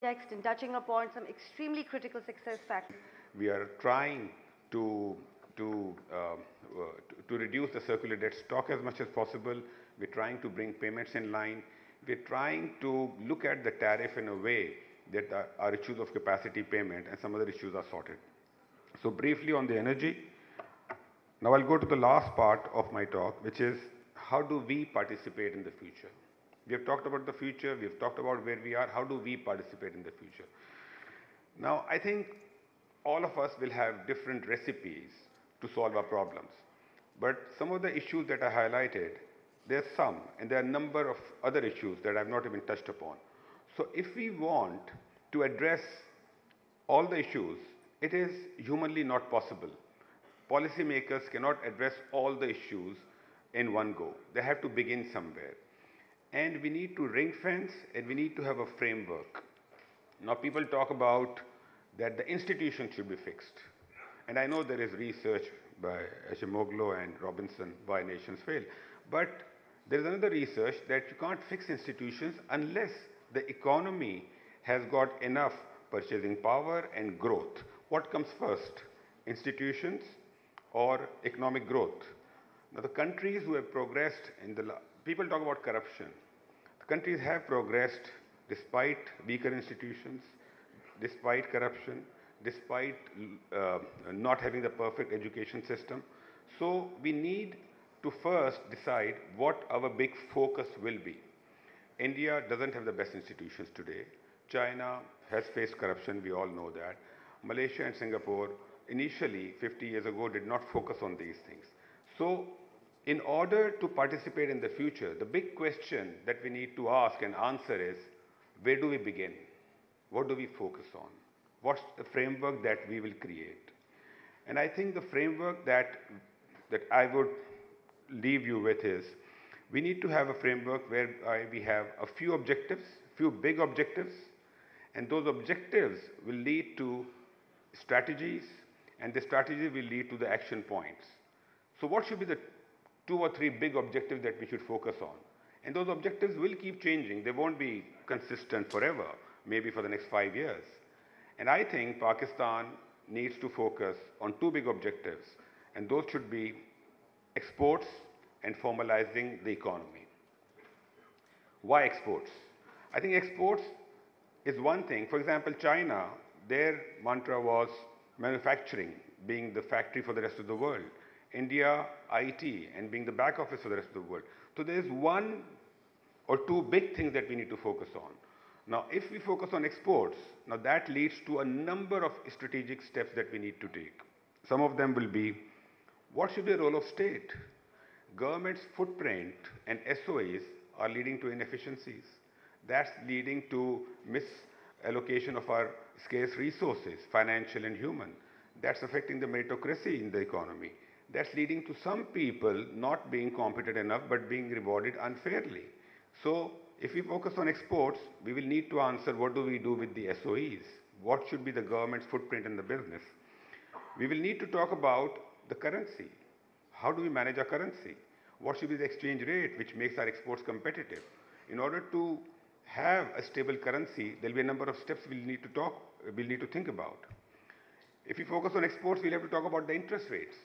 Next, in touching upon some extremely critical success factors. We are trying to, to, uh, uh, to reduce the circular debt stock as much as possible. We're trying to bring payments in line. We're trying to look at the tariff in a way that our issues of capacity payment and some other issues are sorted. So briefly on the energy, now I'll go to the last part of my talk, which is how do we participate in the future? We have talked about the future, we have talked about where we are, how do we participate in the future? Now, I think all of us will have different recipes to solve our problems. But some of the issues that I highlighted, there are some, and there are a number of other issues that I've not even touched upon. So if we want to address all the issues, it is humanly not possible. Policymakers cannot address all the issues in one go. They have to begin somewhere. And we need to ring fence and we need to have a framework. Now people talk about that the institution should be fixed. And I know there is research by Ashimoglu and Robinson, Why Nations Fail. But there is another research that you can't fix institutions unless the economy has got enough purchasing power and growth. What comes first, institutions or economic growth? Now the countries who have progressed in the, people talk about corruption. The countries have progressed despite weaker institutions, despite corruption, despite not having the perfect education system. So we need to first decide what our big focus will be. India doesn't have the best institutions today. China has faced corruption, we all know that. Malaysia and Singapore initially 50 years ago did not focus on these things. So in order to participate in the future, the big question that we need to ask and answer is, where do we begin? What do we focus on? What's the framework that we will create? And I think the framework that I would leave you with is, we need to have a framework where we have a few objectives, few big objectives, and those objectives will lead to strategies, and the strategies will lead to the action points. So what should be the 2 or 3 big objectives that we should focus on? And those objectives will keep changing. They won't be consistent forever, maybe for the next 5 years. And I think Pakistan needs to focus on 2 big objectives, and those should be exports and formalizing the economy. Why exports? I think exports is one thing. For example, China, their mantra was manufacturing being the factory for the rest of the world. India, IT, and being the back office for the rest of the world. So there is 1 or 2 big things that we need to focus on. Now, if we focus on exports, now that leads to a number of strategic steps that we need to take. Some of them will be, what should be the role of state? Government's footprint and SOEs are leading to inefficiencies. That's leading to misallocation of our scarce resources, financial and human. That's affecting the meritocracy in the economy. That's leading to some people not being competent enough but being rewarded unfairly. So if we focus on exports, we will need to answer what do we do with the SOEs? What should be the government's footprint in the business? We will need to talk about the currency. How do we manage our currency? What should be the exchange rate which makes our exports competitive? In order to have a stable currency, there will be a number of steps we'll need to think about. If we focus on exports, we'll have to talk about the interest rates.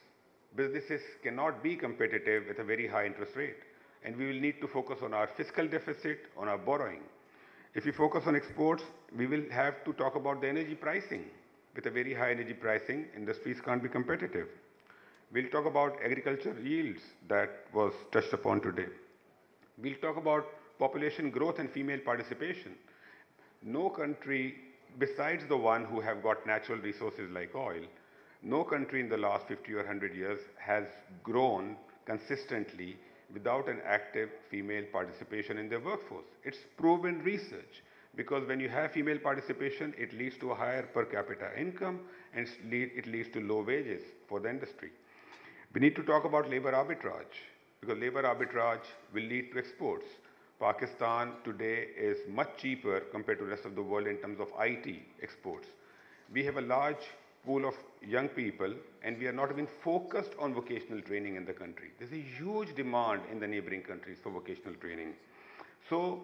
Businesses cannot be competitive with a very high interest rate. And we will need to focus on our fiscal deficit, on our borrowing. If we focus on exports, we will have to talk about the energy pricing. With a very high energy pricing, industries can't be competitive. We'll talk about agriculture yields that was touched upon today. We'll talk about population growth and female participation. No country, besides the one who have got natural resources like oil, no country in the last 50 or 100 years has grown consistently without an active female participation in their workforce. It's proven research, because when you have female participation, it leads to a higher per capita income and it leads to low wages for the industry. We need to talk about labor arbitrage, because labor arbitrage will lead to exports. Pakistan today is much cheaper compared to the rest of the world in terms of IT exports. We have a large pool of young people, and we are not even focused on vocational training in the country. There's a huge demand in the neighboring countries for vocational training. So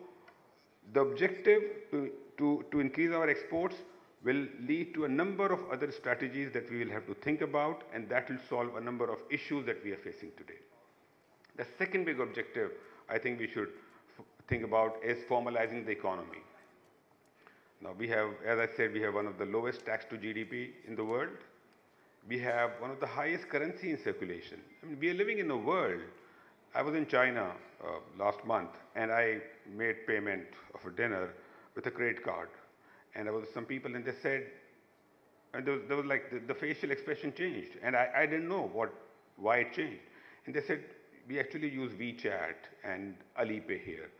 the objective to to increase our exports will lead to a number of other strategies that we will have to think about, and that will solve a number of issues that we are facing today. The second big objective I think we should think about is formalizing the economy. Now we have, as I said, we have one of the lowest tax to GDP in the world. We have one of the highest currency in circulation. I mean, we are living in a world. I was in China last month, and I made payment of a dinner with a credit card. And there was some people, and they said, and there was like the facial expression changed, and I didn't know why it changed. And they said, we actually use WeChat and Alipay here.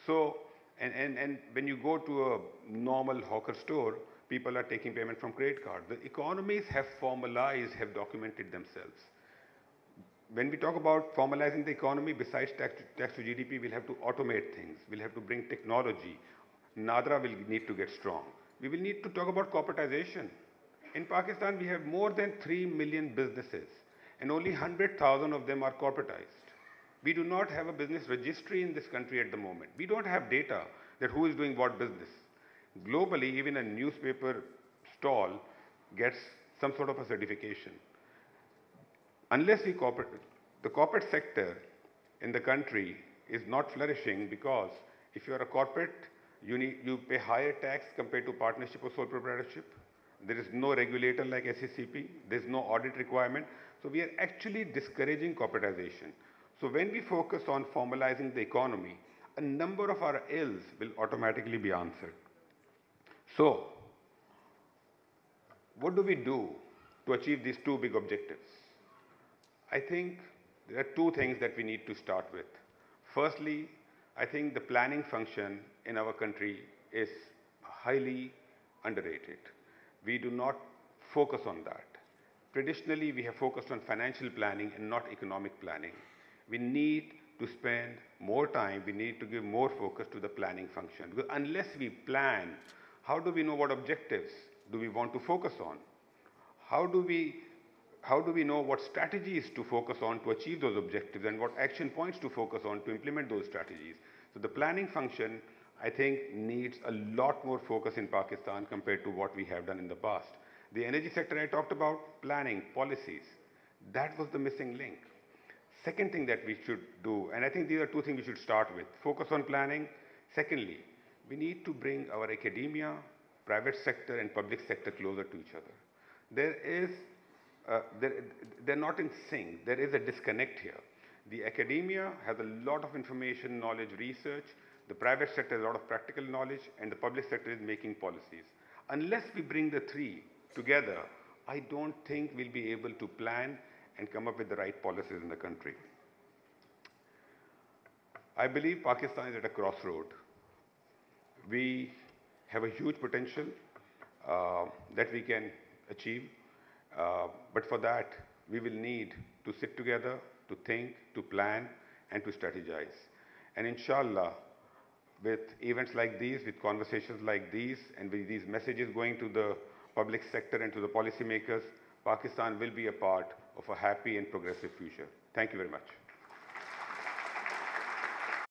So, and when you go to a normal hawker store, people are taking payment from credit card. The economies have formalized, have documented themselves. When we talk about formalizing the economy, besides tax to GDP, we'll have to automate things. We'll have to bring technology. NADRA will need to get strong. We will need to talk about corporatization. In Pakistan, we have more than 3 million businesses, and only 100,000 of them are corporatized. We do not have a business registry in this country at the moment. We don't have data that who is doing what business. Globally, even a newspaper stall gets some sort of a certification. Unless we the corporate sector in the country is not flourishing, because if you are a corporate, you pay higher tax compared to partnership or sole proprietorship. There is no regulator like SECP. There is no audit requirement. So we are actually discouraging corporatization. So when we focus on formalizing the economy, a number of our ills will automatically be answered. So what do we do to achieve these two big objectives? I think there are two things that we need to start with. Firstly, I think the planning function in our country is highly underrated. We do not focus on that. Traditionally, we have focused on financial planning and not economic planning. We need to spend more time, we need to give more focus to the planning function. Because unless we plan, how do we know what objectives do we want to focus on? How do we know what strategies to focus on to achieve those objectives, and what action points to focus on to implement those strategies? So the planning function, I think, needs a lot more focus in Pakistan compared to what we have done in the past. The energy sector I talked about, planning, policies, that was the missing link. Second thing that we should do, and I think these are two things we should start with: focus on planning. Secondly, we need to bring our academia, private sector and public sector closer to each other. They're not in sync. There is a disconnect here. The academia has a lot of information, knowledge, research. The private sector has a lot of practical knowledge, and the public sector is making policies. Unless we bring the three together, I don't think we'll be able to plan and come up with the right policies in the country. I believe Pakistan is at a crossroad. We have a huge potential that we can achieve, but for that, we will need to sit together, to think, to plan, and to strategize. And inshallah, with events like these, with conversations like these, and with these messages going to the public sector and to the policymakers, Pakistan will be a part of a happy and progressive future. Thank you very much.